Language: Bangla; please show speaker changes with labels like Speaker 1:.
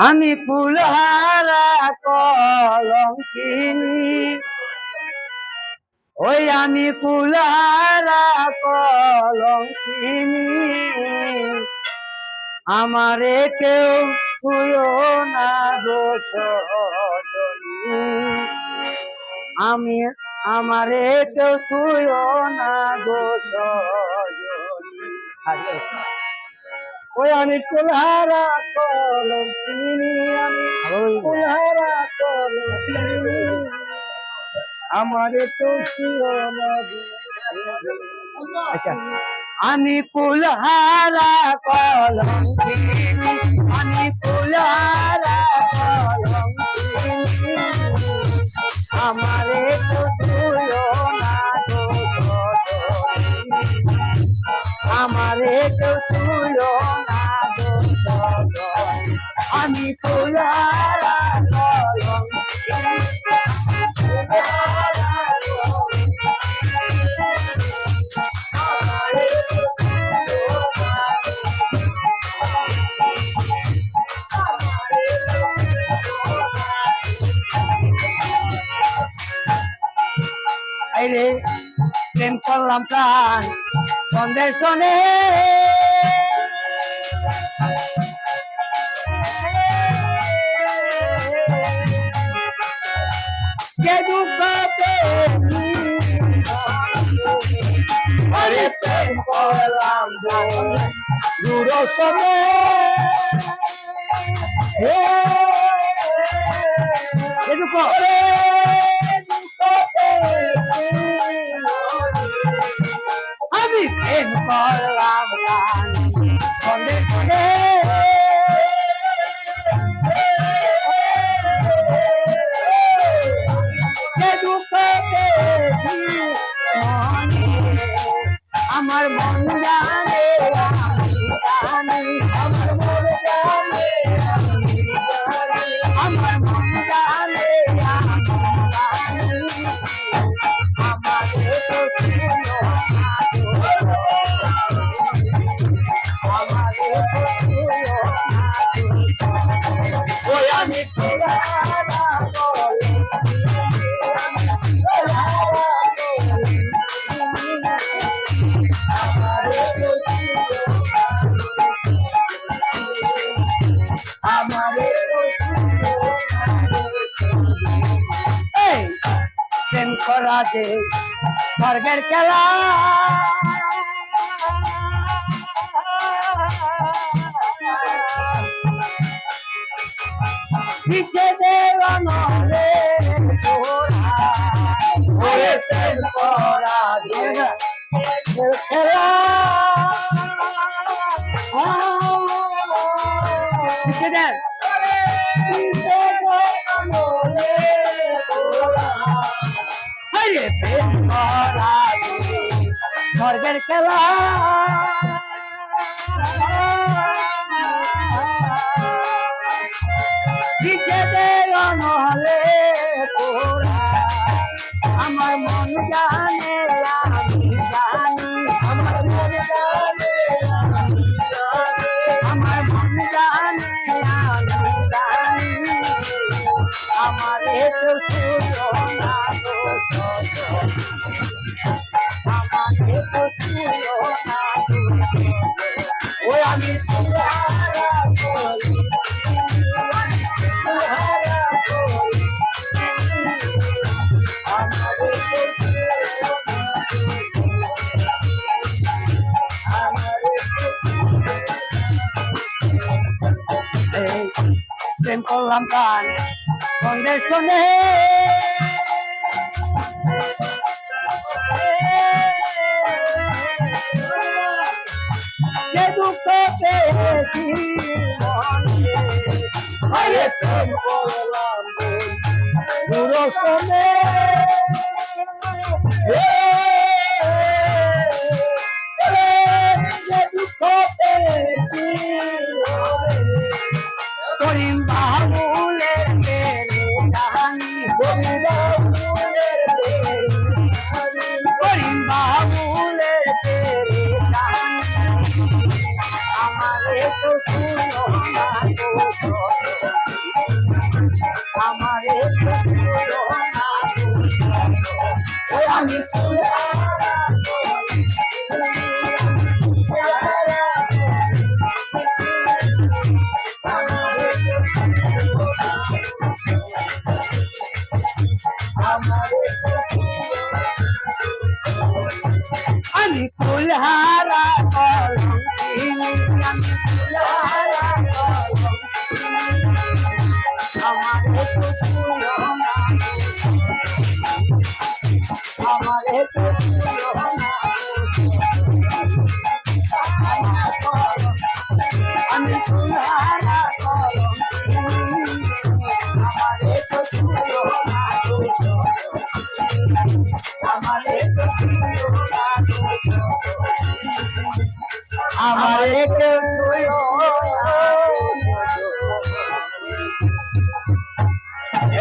Speaker 1: আমি কুলহারা কলঙ্কিনী, ওই আমি কুলহারা কলঙ্কিনী, আমারে কেউ ছুঁয়ো না দোষ আমি আমারে কেউ ছুঁয়ো না দোষ। ওই আমি কুলহারা কলঙ্কিনী, আমি কুলহারা কলঙ্কিনী, আমারে কেউ ছুঁয়ো না দোষ। আচ্ছা, আমি কুলহারা কলঙ্কিনী, আমি কুলহারা কলঙ্কিনী, আমারে কেউ ছুঁয়ো না দোষ, আমারে কেউ ছুঁয়ো না দোষ। আমি কুলহারা কলঙ্কিনী, প্রেম করলাম প্রাণ সন্দেশনে, যে দুঃখতে প্রেম করলাম দূরসনে, আমি প্রেম করলাম সন্দেশনে, আমার মন জানে আমি জানি, আমার মন জানে আমি জানি, আমার মন জানে আমি জানি, আমারে তো ছুঁয়ো না দোষ, আমারে তো ছুঁয়ো না দোষ। ওই আমি কুলহারা কলঙ্কিনী, আমি কুলহারা কলঙ্কিনী, আমারে তো ছুঁয়ো না দোষ, আমারে তো ছুঁয়ো না দোষ। এই প্রেম করা যে স্বর্গের খেলা, নিজেদের অনলে তোরা, ওরে প্রেম করা যে খেলা, নিজেদের অনলে তোরা, আরে প্রেম করা যে স্বর্গের খেলা, নিজেদের অনলে তোরা, আমার মন জানে আমি জানি, আমার মন জানে আমি জানি, আমার মন জানে আমি জানি, আমারে তো ছুঁয়ো না দোষ, আমারে তো ছুঁয়ো না দোষ। ওই আমি কুলহারা কলঙ্কিনী, কুলহারা কলঙ্কিনী, আমারে তো ছুঁয়ো না দোষ, আমারে তো ছুঁয়ো না দোষ। এই প্রেম করলাম প্রাণ সন্দেশনে, যে দুঃখ পেয়েছি মনে, আরে প্রেম করলাম দূরসনে, যে দুঃখ পেয়েছি করিম বাবুলের তেরে কাহানি, করিম বাবুলের তেরে কাহানি, করিম বাবুলের তেরে কাহানি, আমারে তো ছুঁয়ো না দোষ, আমারে আমি